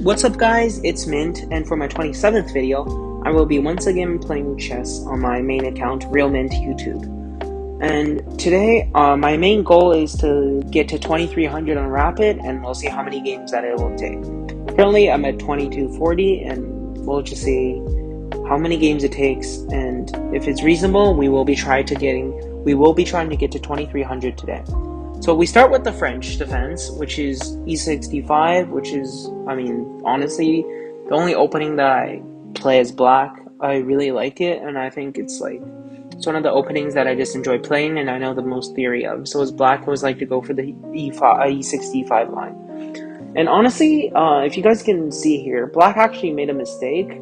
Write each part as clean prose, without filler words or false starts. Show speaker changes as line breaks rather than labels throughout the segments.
What's up guys, it's Mint, and for my 27th video, I will be once again playing chess on my main account, RealMintYTB. And today, my main goal is to get to 2300 on Rapid, and we'll see how many games that it will take. Currently, I'm at 2240, and we'll just see how many games it takes, and if it's reasonable, we will be trying to get to 2300 today. So we start with the French defense, which is e6, which is, honestly, the only opening that I play as black. I really like it, and I think it's one of the openings that I just enjoy playing, and I know the most theory of. So as black, I always like to go for the e6, line. And honestly, if you guys can see here, black actually made a mistake.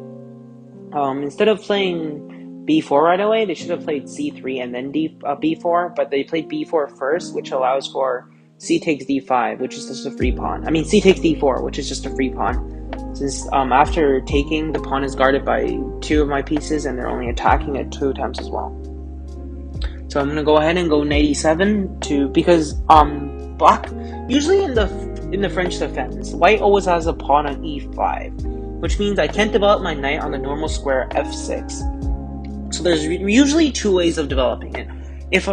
Instead of playing b4 right away, they should have played c3 and then b4, but they played b4 first, which allows for c takes d5, which is just a free pawn. C takes d4, which is just a free pawn. Since after taking, the pawn is guarded by two of my pieces, and they're only attacking it 2 times as well. So I'm gonna go ahead and go knight e7 because black usually in the French defense, white always has a pawn on e5, which means I can't develop my knight on the normal square f6. So there's usually 2 ways of developing it. If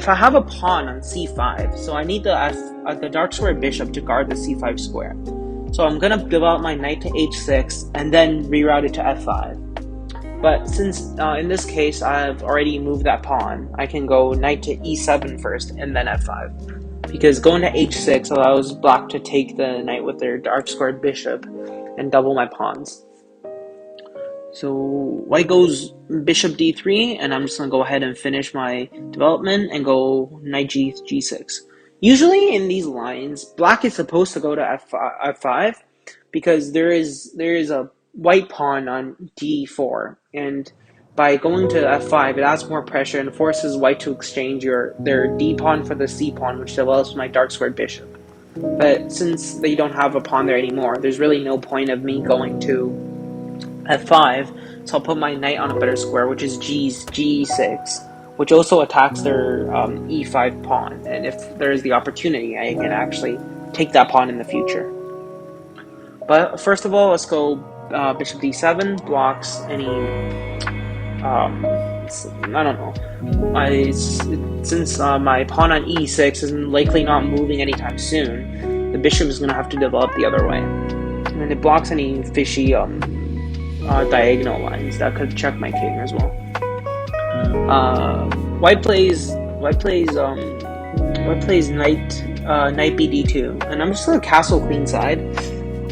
I have a pawn on c5, so I need the dark square bishop to guard the c5 square. So I'm gonna develop my knight to h6 and then reroute it to f5. But since in this case I've already moved that pawn, I can go knight to e7 first and then f5. Because going to h6 allows black to take the knight with their dark square bishop and double my pawns. So white goes bishop d3, and I'm just going to go ahead and finish my development and go knight g6. Usually in these lines, black is supposed to go to f5 because there is a white pawn on d4, and by going to f5, it adds more pressure and forces white to exchange their d pawn for the c pawn, which develops my dark squared bishop. But since they don't have a pawn there anymore, there's really no point of me going to f5, so I'll put my knight on a better square, which is g6, which also attacks their e5 pawn, and if there is the opportunity, I can actually take that pawn in the future. But first of all, let's go bishop d7, blocks any, I don't know, since my pawn on e6 is likely not moving anytime soon, the bishop is going to have to develop the other way, and it blocks any fishy diagonal lines that could check my king as well. White plays knight bd2, and I'm just gonna castle queenside.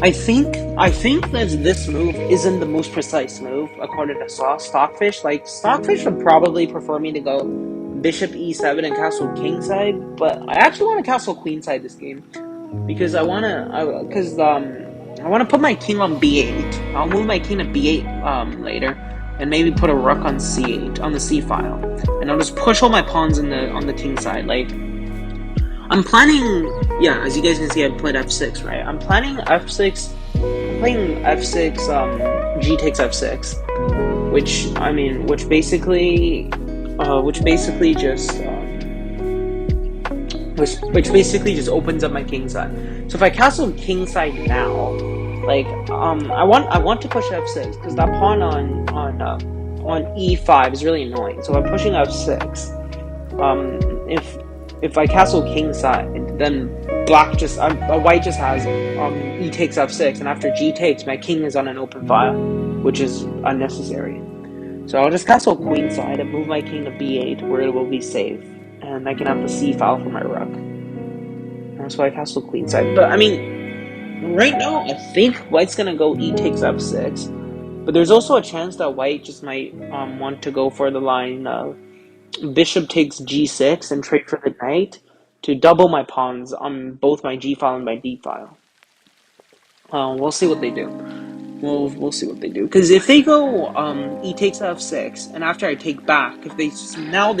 I think that this move isn't the most precise move according to Stockfish. Like, Stockfish would probably prefer me to go bishop e7 and castle kingside, but I actually want to castle queenside this game because I want to put my king on b8. I'll move my king to b8 later, and maybe put a rook on c8 on the c file, and I'll just push all my pawns on the king side. Like, I'm planning, yeah, as you guys can see, I played f6, right? I'm planning f6. I'm playing f6. G takes f6, which basically just opens up my king side. So if I castle king side now, like, I want to push f6 because that pawn on e5 is really annoying. So I'm pushing f6. If I castle king side, then white just has e takes f6, and after g takes, my king is on an open file, which is unnecessary. So I'll just castle queen side and move my king to b8, where it will be safe, and I can have the c file for my rook. And so I castle queen side. But right now, I think white's gonna go e takes f6, but there's also a chance that white just might want to go for the line bishop takes g6 and trade for the knight to double my pawns on both my g file and my d file. We'll see what they do. We'll see what they do, because if they go e takes f6, and after I take back, if they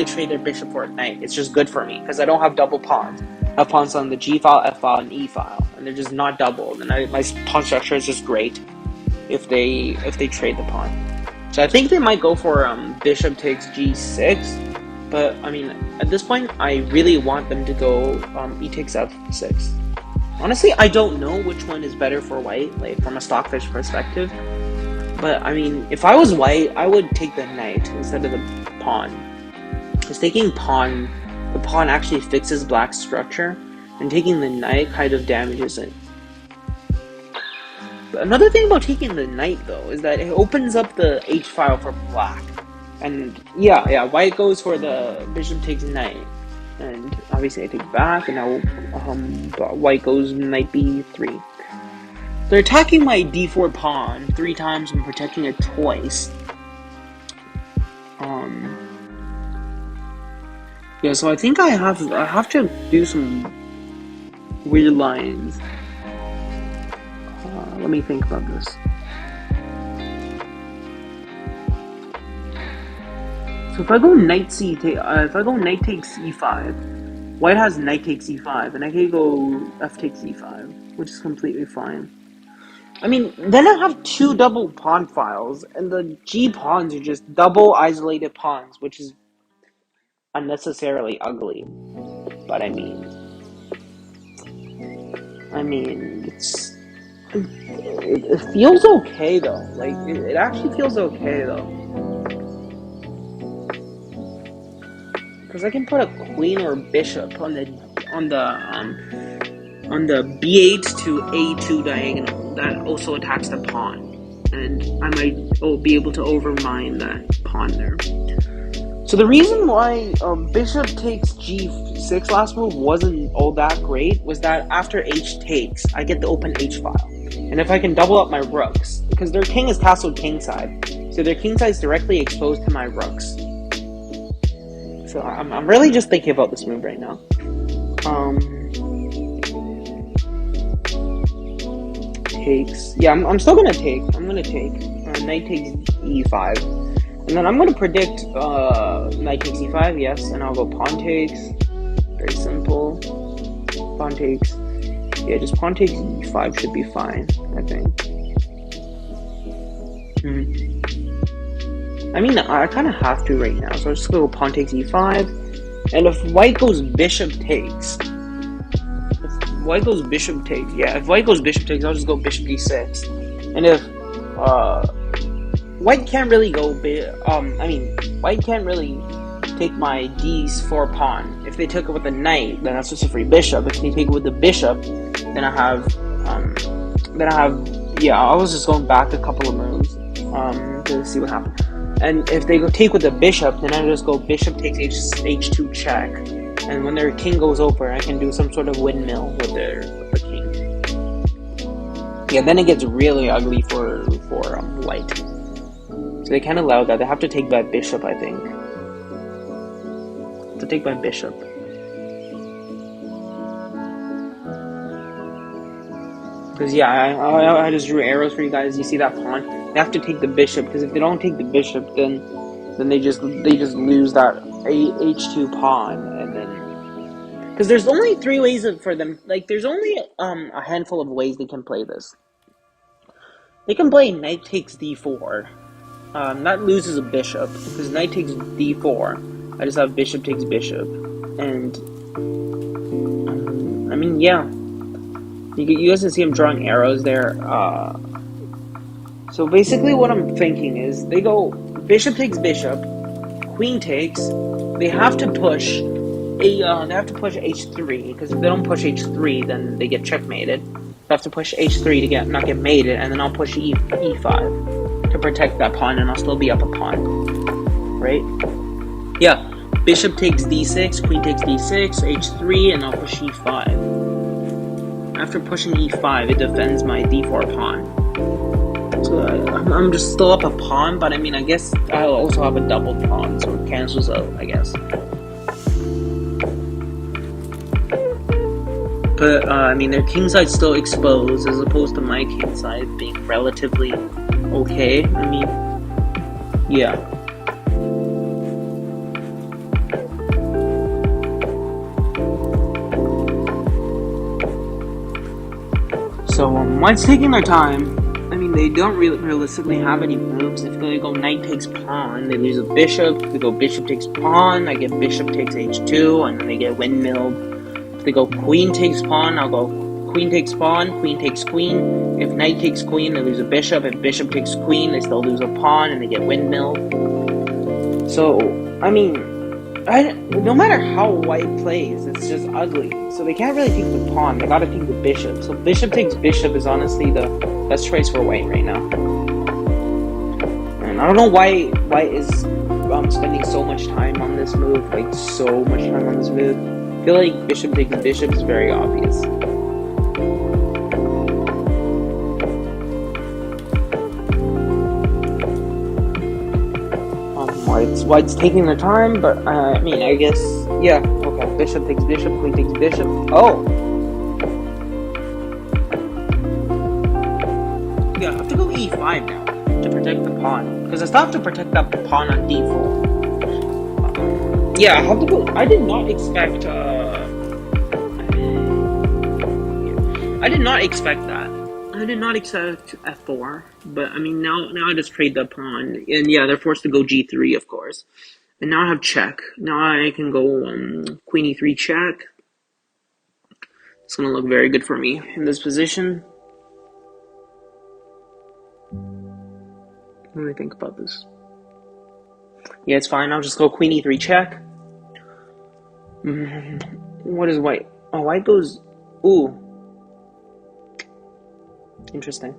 trade their bishop for a knight, it's just good for me because I don't have double pawns. I have pawns on the g file, f file, and e file, and they're just not doubled. And my pawn structure is just great if they trade the pawn. So I think they might go for bishop takes g6, but at this point, I really want them to go e takes f6. Honestly, I don't know which one is better for white, like from a stockfish perspective. But I mean, if I was white, I would take the knight instead of the pawn. Because taking pawn, the pawn actually fixes black's structure, and taking the knight kind of damages it. But another thing about taking the knight, though, is that it opens up the H file for black. And yeah, white goes for the bishop takes knight. And obviously I take back, and now white goes knight b3. They're attacking my d4 pawn 3 times and protecting it twice. Yeah, so I think I have to do some weird lines. Let me think about this. So if I go knight if I go knight takes e5, white has knight takes e5, and I can go f takes e5, which is completely fine. I mean, then I have 2 double pawn files, and the G pawns are just double isolated pawns, which is unnecessarily ugly. But I mean, it feels okay though. Like it actually feels okay though, because I can put a queen or a bishop on the b8 to a2 diagonal that also attacks the pawn, and I might be able to overmine that pawn there. So the reason why bishop takes g6 last move wasn't all that great was that after h takes, I get the open h file. And if I can double up my rooks, because their king is castled kingside, so their kingside is directly exposed to my rooks. So I'm really just thinking about this move right now. Takes. Yeah, I'm still gonna take. I'm gonna take. Knight takes e5. And then I'm going to predict knight takes e5, yes, and I'll go pawn takes. Very simple. Pawn takes. Yeah, just pawn takes e5 should be fine, I think. I mean, I kind of have to right now, so I'll just go pawn takes e5. And if white goes bishop takes, if white goes bishop takes, I'll just go bishop d6. And if white can't really go white can't really take my d4 pawn. If they took it with the knight, then that's just a free bishop. If they take it with the bishop, then I have I was just going back a couple of moves to see what happened. And if they go take with the bishop, then I just go bishop takes h2 check. And when their king goes over, I can do some sort of windmill with the king. Yeah, then it gets really ugly for white. So they can't allow that. They have to take by bishop, I think. To take by bishop. Because yeah, I just drew arrows for you guys. You see that pawn? They have to take the bishop, because if they don't take the bishop, then they just lose that h2 pawn, and then because there's only 3 ways for them. Like there's only a handful of ways they can play this. They can play knight takes d4. That loses a bishop, because knight takes d4. I just have bishop takes bishop, and I mean, yeah, you guys can see I'm drawing arrows there. So basically, what I'm thinking is they go bishop takes bishop, queen takes. They have to push h3, because if they don't push h3, then they get checkmated. They have to push h3 to not get mated, and then I'll push e5 to protect that pawn, and I'll still be up a pawn, right? Yeah, bishop takes d6, queen takes d6, h3, and I'll push e5. After pushing e5, it defends my d4 pawn. So I'm just still up a pawn, but I mean, I guess I'll also have a double pawn, so it cancels out, I guess. But, I mean, their king side's still exposed, as opposed to my king side being relatively okay. I mean, yeah. So, white's taking their time. I mean, they don't realistically have any moves. If they go knight takes pawn, they lose a bishop. If they go bishop takes pawn, I get bishop takes h2, and then they get windmilled. If they go queen takes pawn, I'll go queen takes pawn, queen takes queen. If knight takes queen, they lose a bishop. If bishop takes queen, they still lose a pawn and they get windmill. So, I mean, no matter how white plays, it's just ugly. So they can't really take the pawn, they gotta take the bishop. So bishop takes bishop is honestly the best choice for white right now. And I don't know why white is spending so much time on this move, like so much time on this move. I feel like bishop takes bishop is very obvious. White's taking their time, but I mean, I guess, yeah, okay. Bishop takes bishop, queen takes bishop. Oh! Yeah, I have to go e5 now to protect the pawn, because I still have to protect that pawn on d4. Yeah, I have to go. I did not expect that. I did not expect f4, but I mean now I just trade the pawn, and yeah, they're forced to go g3, of course. And now I have check. Now I can go queen e3 check. It's gonna look very good for me in this position. Let me think about this. Yeah, it's fine. I'll just go queen e3 check. What is white? Oh, white goes. Ooh. Interesting.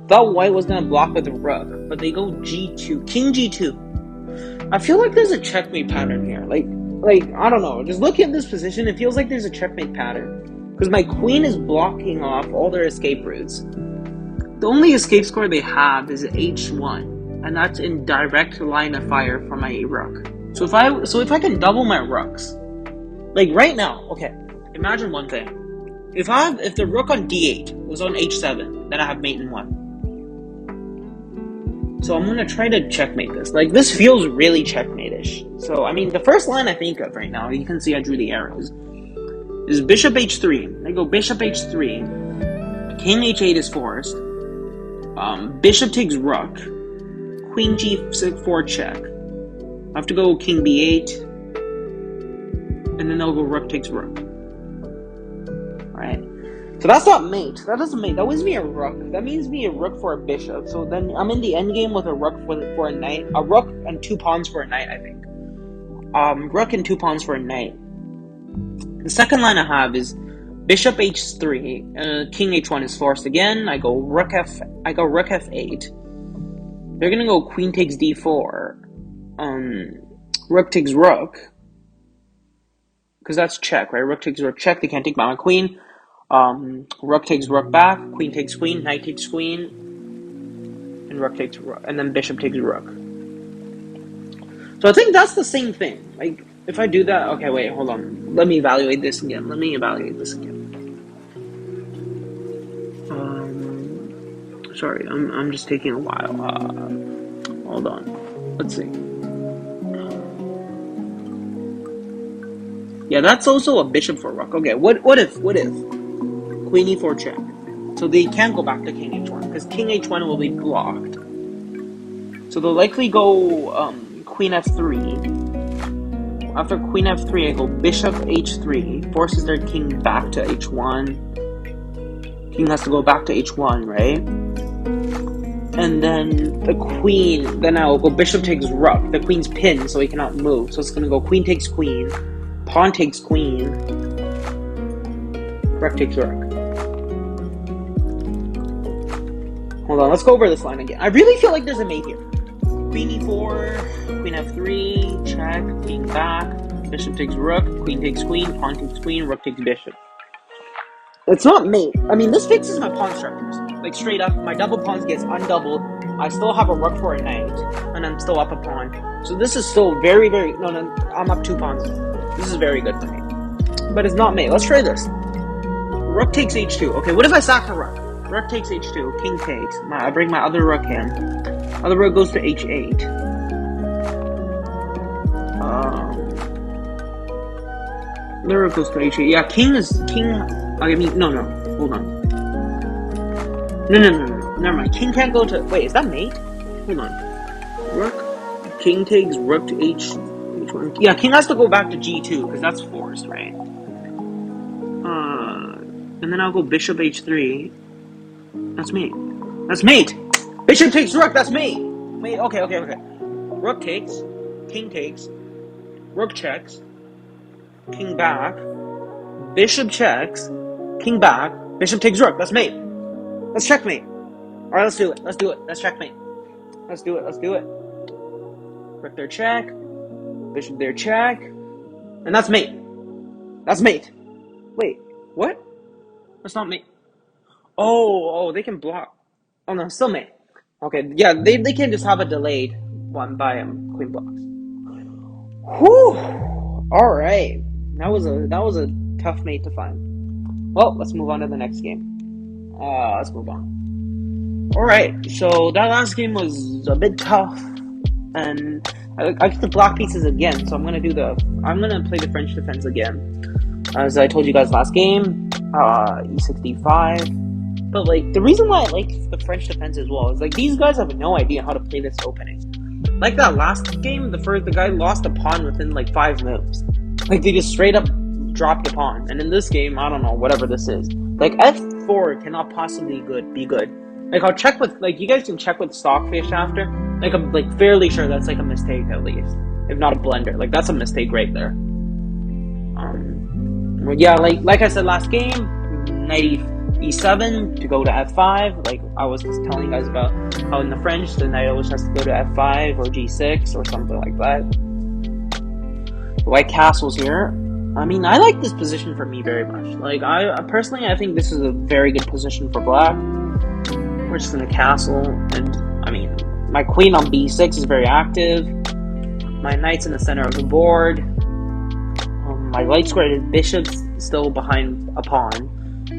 Thought white was gonna block with a rook, but they go g2, king g2. I feel like there's a checkmate pattern here. Like I don't know. Just looking at this position, it feels like there's a checkmate pattern because my queen is blocking off all their escape routes. The only escape score they have is h1, and that's in direct line of fire from my rook. So if I can double my rooks, like right now, okay. Imagine one thing. If the rook on d8 was on h7, then I have mate in 1. So I'm gonna try to checkmate this. Like, this feels really checkmate-ish. So, I mean, the first line I think of right now, you can see I drew the arrows, is bishop h3. I go bishop h3, king h8 is forced, bishop takes rook, queen g4 check. I have to go king b8, and then they'll go rook takes rook. Alright. So that's not mate. That doesn't mate. That wins me a rook. That means me a rook for a bishop. So then I'm in the endgame with a rook for a knight. A rook and 2 pawns for a knight, I think. Rook and 2 pawns for a knight. The second line I have is bishop h3. King h1 is forced again. I go rook f8. They're gonna go queen takes d4. Rook takes rook. Because that's check, right? Rook takes rook check. They can't take my queen. Rook takes rook back, queen takes queen, knight takes queen, and rook takes rook, and then bishop takes rook. So I think that's the same thing. Like, if I do that, okay, wait, hold on. Let me evaluate this again. Sorry, I'm just taking a while. Hold on. Let's see. Yeah, that's also a bishop for rook. Okay, what if? Queen e4 check. So they can't go back to king h1, because king h1 will be blocked. So they'll likely go queen f3. After queen f3, I go bishop h3, forces their king back to h1. King has to go back to h1, right? And then the queen, then I'll go bishop takes rook. The queen's pinned, so he cannot move. So it's going to go queen takes queen, pawn takes queen, rook takes rook. Hold on, let's go over this line again. I really feel like there's a mate here. Queen e4, queen f3, check, king back, bishop takes rook, queen takes queen, pawn takes queen, rook takes bishop. It's not mate. I mean, this fixes my pawn structures. Like, straight up, my double pawns gets undoubled. I still have a rook for a knight, and I'm still up a pawn. So this is still very, very... No, I'm up 2 pawns. This is very good for me. But it's not mate. Let's try this. Rook takes h2. Okay, what if I sack a rook? Rook takes h2, king takes. I bring my other rook in. Other rook goes to h8. Other rook goes to h8. Yeah, king. I mean, no, hold on. No, never mind. King can't go to... Wait, is that mate? Hold on. Rook, king takes rook to h1. Yeah, king has to go back to g2, because that's forced, right? And then I'll go bishop h3. That's mate. That's mate! Bishop takes rook, that's mate! Mate, okay. Rook takes, king takes, rook checks, king back, bishop checks, king back, bishop takes rook, that's mate. Let's checkmate. Alright, let's do it. Let's checkmate. Let's do it. Rook there check, bishop there check, and that's mate. That's mate. Wait, what? That's not mate. Oh, they can block. Oh no, still mate. Okay, yeah, they can just have a delayed one by queen blocks. Whew. All right, that was a tough mate to find. Well, let's move on to the next game. Let's move on. All right, so that last game was a bit tough, and I get the block pieces again. So I'm gonna play the French defense again, as I told you guys last game. E6 d5. But like the reason why I like the French defense as well is like these guys have no idea how to play this opening. Like that last game, the guy lost a pawn within like 5 moves. Like they just straight up dropped a pawn. And in this game, I don't know, whatever this is. Like f4 cannot possibly be good. Like I'll check with you guys can check with Stockfish after. Like I'm like fairly sure that's like a mistake at least, if not a blunder. Like that's a mistake right there. Yeah, like I said last game, knight e7 to go to f5. Like I was just telling you guys about how in the French the knight always has to go to f5 or g6 or something like that. The white castle's here. I mean, I like this position for me very much. Like I personally, I think this is a very good position for black. We're just in a castle, and I mean, my queen on b6 is very active. My knight's in the center of the board. My light square bishop's still behind a pawn.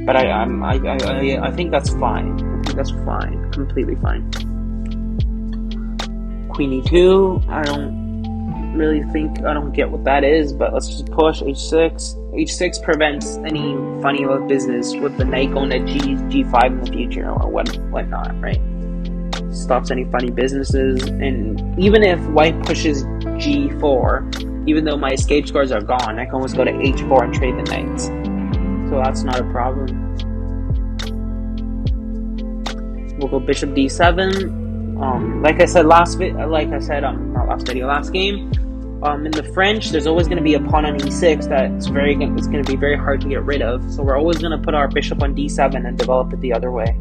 But I think that's fine. I think that's fine. Completely fine. Queen e2. I don't get what that is, but let's just push h6. h6 prevents any funny little business with the knight going to g5 in the future or whatnot, right? Stops any funny businesses. And even if white pushes g4, even though my escape scores are gone, I can always go to h4 and trade the knights. So that's not a problem. We'll go bishop d7. Like I said last game. In the French, there's always going to be a pawn on e6 it's going to be very hard to get rid of. So we're always going to put our bishop on d7 and develop it the other way.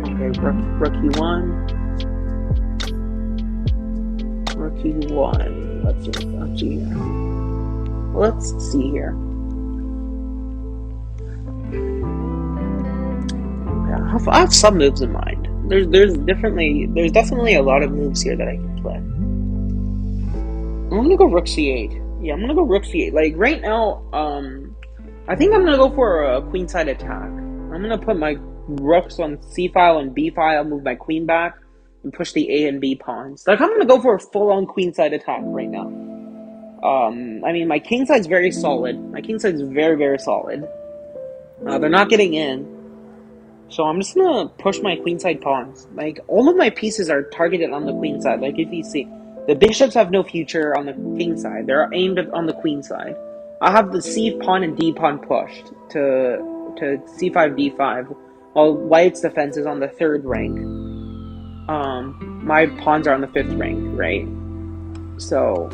Okay, rook e1. Rook e1. Let's see here. I have some moves in mind. There's definitely a lot of moves here that I can play. I'm gonna go rook c8. Yeah, I'm gonna go rook c8. Like right now, I think I'm gonna go for a queenside attack. I'm gonna put my rooks on c file and b file, move my queen back, and push the a and b pawns. Like I'm gonna go for a full-on queenside attack right now. I mean, my kingside's very solid. My kingside's very, very solid. They're not getting in. So I'm just gonna push my queenside pawns. Like, all of my pieces are targeted on the queen side. Like, if you see, the bishops have no future on the king side. They're aimed on the queen side. I have the c pawn and d pawn pushed to c5, d5, while white's defense is on the 3rd rank. My pawns are on the 5th rank, right? So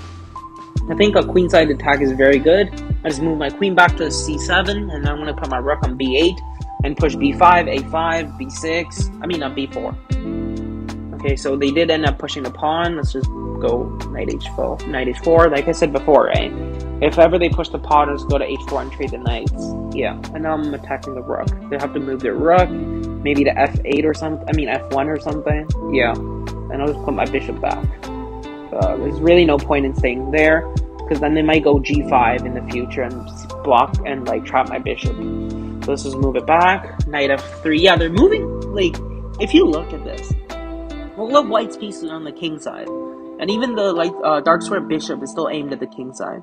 I think a queenside attack is very good. I just move my queen back to c7, and then I'm gonna put my rook on b8 and push b5, a5, b6. I mean, not b4. Okay, so they did end up pushing the pawn. Let's just go knight h4. Like I said before, right? If ever they push the pawn, let's go to h4 and trade the knights. Yeah, and now I'm attacking the rook. They have to move their rook, maybe to f8 or something. I mean, f1 or something. Yeah, and I'll just put my bishop back. There's really no point in staying there, because then they might go g5 in the future and block and like trap my bishop. So let's just move it back. Knight f3. Yeah, they're moving. Like, if you look at this, all of white's pieces on the king side, and even the dark square bishop is still aimed at the king side.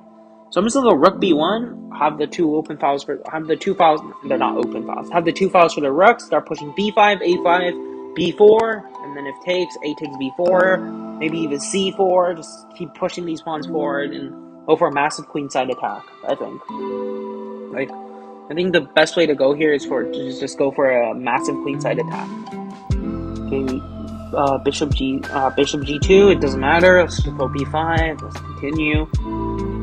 So I'm just gonna go rook b1. Have the two files. They're not open files. Have the 2 files for the rook. Start pushing b5, a5, b4, and then if takes, a takes b4. maybe even c4, just keep pushing these pawns forward and go for a massive queenside attack, I think. Like, I think the best way to go here is to just go for a massive queenside attack. Okay, bishop g2, it doesn't matter, let's just go b5, let's continue.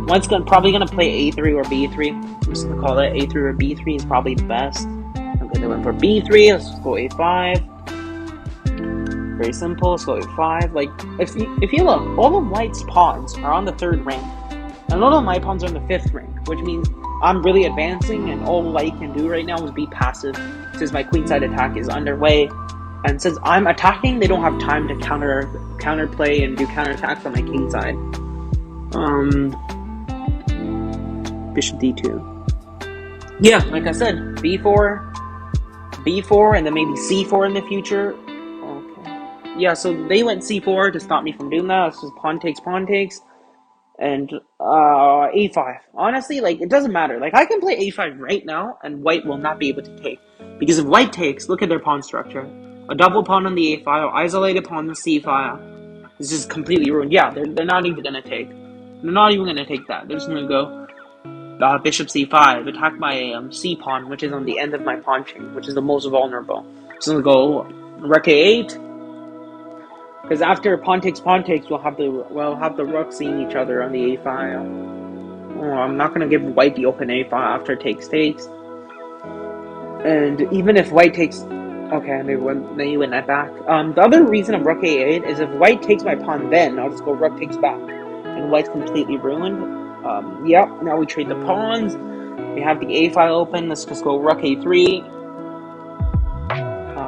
White's probably gonna play a3 or b3. I'm just gonna call it a3 or b3 is probably the best. Okay, they went for b3, let's just go a5. Very simple, let's go a5. Like, if you look, all of White's pawns are on the 3rd rank, and all of my pawns are on the 5th rank, which means I'm really advancing, and all White can do right now is be passive, since my queenside attack is underway. And since I'm attacking, they don't have time to counterplay and do counterattacks on my king side. Bishop d2. Yeah, like I said, b4, and then maybe c4 in the future. Okay. Yeah, so they went c4 to stop me from doing that. It's just pawn takes, and a5. Honestly, like, it doesn't matter. Like, I can play a5 right now, and White will not be able to take. Because if White takes, look at their pawn structure. A double pawn on the a file, isolated pawn on the c file. It's just completely ruined. Yeah, they're not even gonna take. They're not even gonna take that. They're just gonna go bishop c5, attack my c pawn, which is on the end of my pawn chain, which is the most vulnerable. So I'm gonna go rook a8, because after pawn takes, we'll have the rook seeing each other on the a file. Oh, I'm not gonna give White the open a file after takes. And even if White takes. Okay, maybe then you win that back. The other reason of rook a8 is if White takes my pawn, then I'll just go rook takes back, and White's completely ruined. Yep. Now we trade the pawns. We have the a file open. Let's just go rook a3,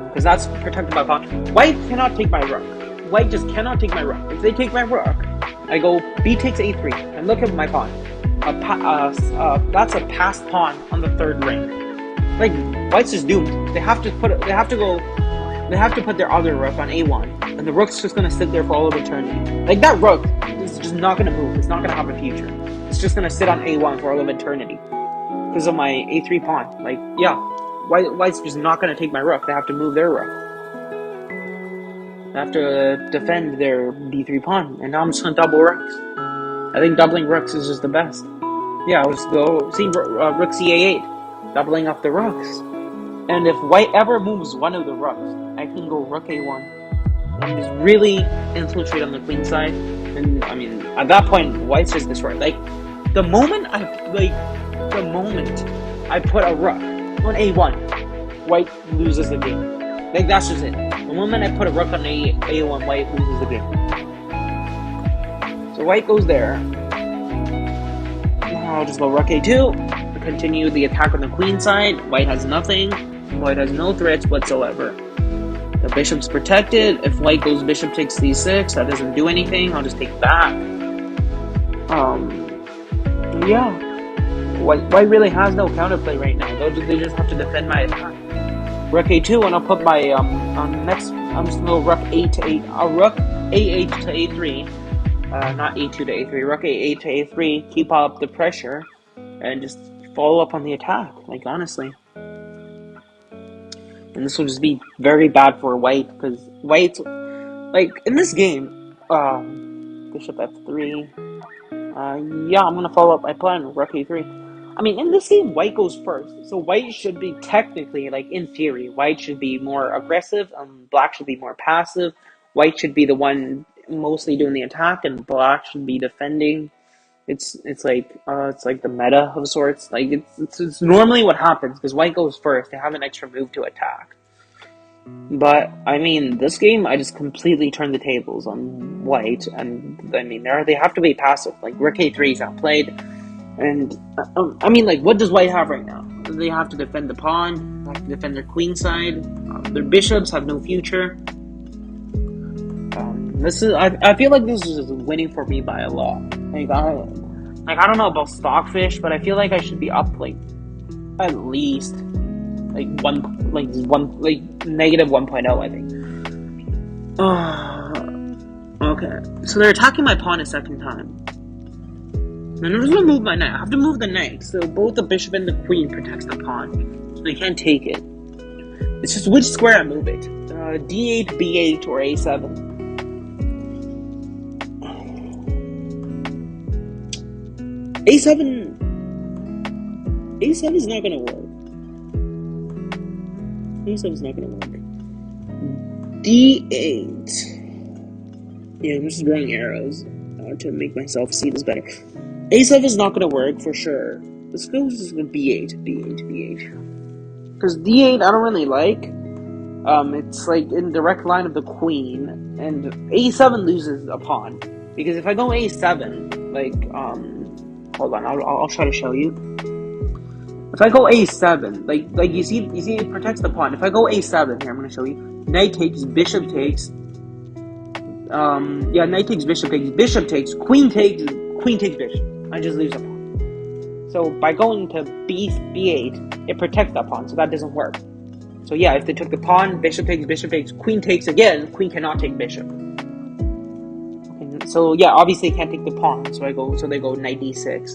because that's protected by pawn. White cannot take my rook. White just cannot take my rook. If they take my rook, I go b takes a3, and look at my pawn. That's a passed pawn on the 3rd rank. Like, White's just doomed. They have to put their other rook on a1, and the rook's just gonna sit there for all of eternity. Like, that rook is just not gonna move. It's not gonna have a future. It's just gonna sit on a1 for all of eternity because of my a3 pawn. Like, yeah, White's just not gonna take my rook. They have to move their rook. They have to defend their b3 pawn, and now I'm just gonna double rooks. I think doubling rooks is just the best. Yeah, I'll just go see rook ca8. Doubling up the rooks. And if White ever moves one of the rooks, I can go rook a1 and just really infiltrate on the queen side. And I mean, at that point, White's just destroyed. Like, the moment I put a rook on a1, White loses the game. Like, that's just it. The moment I put a rook on a1, White loses the game. So White goes there. I'll just go rook a2. Continue the attack on the queen side. White has nothing. White has no threats whatsoever. The bishop's protected. If White goes bishop takes c6, that doesn't do anything. I'll just take back. Yeah. White really has no counterplay right now. They just have to defend my attack. Rook a2, and I'll put my next. I'm just gonna go rook a8 to rook a8 to a3. Not a2 to a3. Rook a8 to a3. Keep up the pressure, and just follow up on the attack, like, honestly. And this will just be very bad for White, because White, like, in this game, bishop f3, yeah, I'm gonna follow up my plan, rook a3. I mean, in this game, White goes first, so White should be technically, like, in theory, White should be more aggressive, Black should be more passive, White should be the one mostly doing the attack, and Black should be defending. It's like the meta of sorts. Like, it's normally what happens, because White goes first. They have an extra move to attack. But I mean, this game, I just completely turned the tables on White, and I mean, they have to be passive. Like, rook a3 is outplayed, and I mean, like, what does White have right now? They have to defend the pawn. They have to defend their queen side. Their bishops have no future. I feel like this is winning for me by a lot. Like, I don't know about Stockfish, but I feel like I should be up, like, at least negative 1.0, I think. Okay, so they're attacking my pawn a second time. And I'm just gonna move my knight. I have to move the knight, so both the bishop and the queen protects the pawn. So they can't take it. It's just which square I move it. D8, B8, or A7. A7 is not gonna work. A7 is not gonna work. D8. Yeah, I'm just drawing arrows to make myself see this better. A7 is not gonna work for sure. Let's go just with B8. Because D8 I don't really like. It's like in direct line of the queen, and A7 loses a pawn. Because if I go A7, like, hold on, I'll try to show you. If I go A7, like you see it protects the pawn. If I go A7 here, I'm gonna show you. Knight takes, bishop takes. Knight takes, bishop takes, queen takes bishop. I just lose a pawn. So by going to B8, it protects that pawn, so that doesn't work. So yeah, if they took the pawn, bishop takes, queen takes again, queen cannot take bishop. Okay, so yeah, obviously they can't take the pawn, so they go knight d6.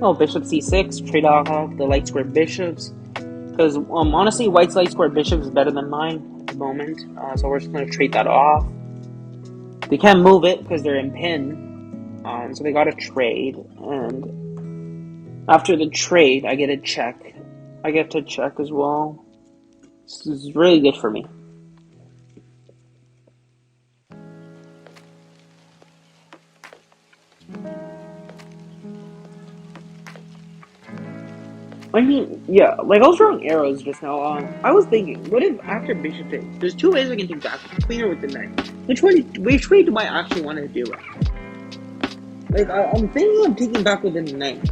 Oh, bishop c6, trade off the light squared bishops. Because honestly, white's light squared bishop is better than mine at the moment. So we're just going to trade that off. They can't move it because they're in pin. So they got to trade. And after the trade, I get a check. I get to check as well. This is really good for me. I mean, yeah, like I was drawing arrows just now. I was thinking, what if after bishop takes? There's two ways I can take back: with the queen or with the knight. Which way do I actually want to do it? Like I'm thinking of taking back with the knight.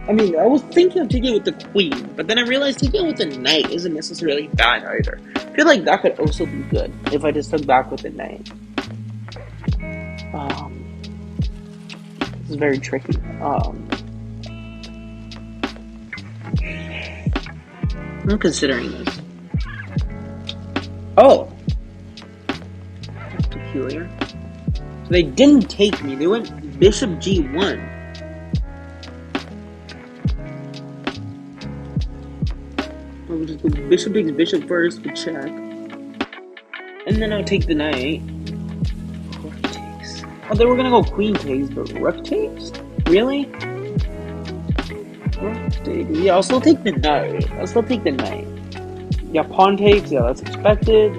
I mean, I was thinking of taking it with the queen, but then I realized taking it with the knight isn't necessarily bad either. I feel like that could also be good if I just took back with the knight. This is very tricky. I'm considering this. Oh! That's peculiar. So they didn't take me. They went bishop g1. I'll just go bishop takes bishop first to check. And then I'll take the knight. Rook takes. Oh, they were gonna go queen takes, but rook takes? Really? Yeah, I'll still take the knight. Yeah, pawn takes. Yeah, that's expected.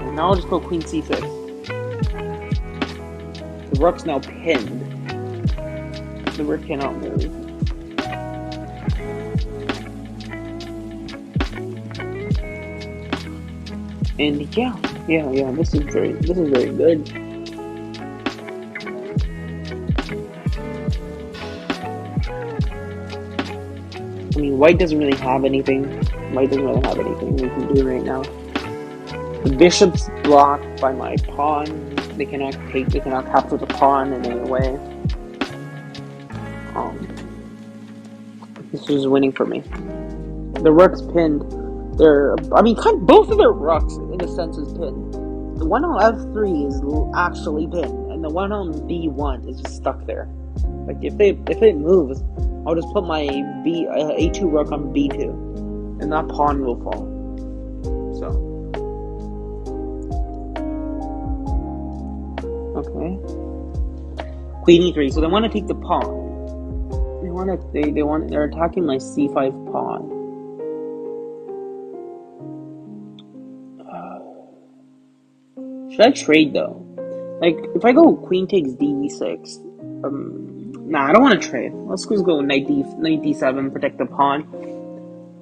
And now I'll just go queen c6. The rook's now pinned. The rook cannot move. And yeah. This is very good. I mean, white doesn't really have anything. We can do right now. The bishop's blocked by my pawn. They cannot capture the pawn in any way. This is winning for me. The rook's pinned. Both of their rooks, in a sense, is pinned. The one on f3 is actually pinned, and the one on b1 is just stuck there. Like, if it moves, I'll just put my a2 rook on b2, and that pawn will fall. So, okay, queen e3. So they want to take the pawn. They're attacking my c5 pawn. Should I trade though? Like, if I go queen takes d6, nah, I don't want to trade. Let's just go knight d7, protect the pawn,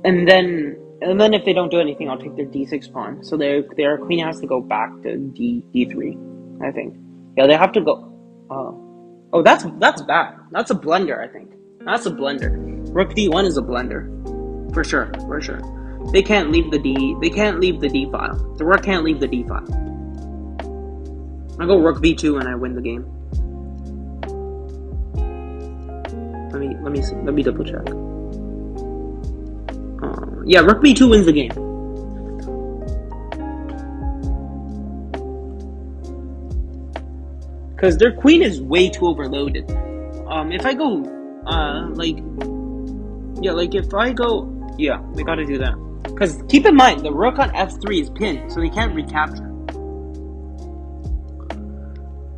and then if they don't do anything, I'll take their d6 pawn. So their queen has to go back to d3, I think. Yeah, they have to go. Oh, that's bad. That's a blunder. I think that's a blunder. Rook d1 is a blunder, for sure. They can't leave the d. They can't leave the d file. The rook can't leave the d file. I go rook b2 and I win the game. Let me double check. Yeah, rook b2 wins the game. Because their queen is way too overloaded. If I go, we gotta do that. Because keep in mind, the rook on f3 is pinned, so they can't recapture.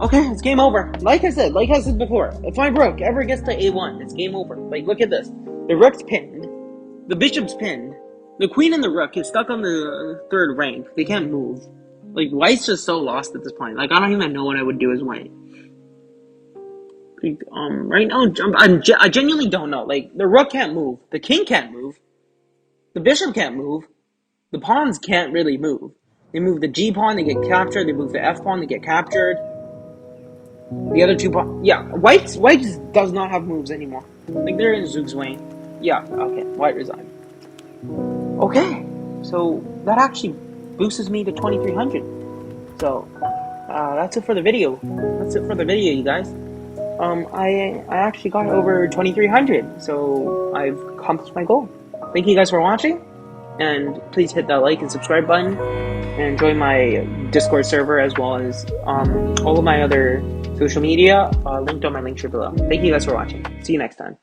Okay, it's game over. Like I said before, if my rook ever gets to A1, it's game over. Like, look at this. The rook's pinned. The bishop's pinned. The queen and the rook is stuck on the third rank. They can't move. Like, white's just so lost at this point. Like, I don't even know what I would do as white. Like, right now, I genuinely don't know. Like, the rook can't move. The king can't move. The bishop can't move. The pawns can't really move. They move the G pawn, they get captured. They move the F pawn, they get captured. The other two pawns, yeah, white does not have moves anymore. Like, they're in Zoog's way. Yeah, okay, white resigned. Okay, so that actually boosts me to 2300. So, that's it for the video. That's it for the video, you guys. I actually got over 2300, so I've accomplished my goal. Thank you guys for watching, and please hit that like and subscribe button, and join my Discord server as well as all of my other social media linked on my Linktree below. Thank you guys for watching. See you next time.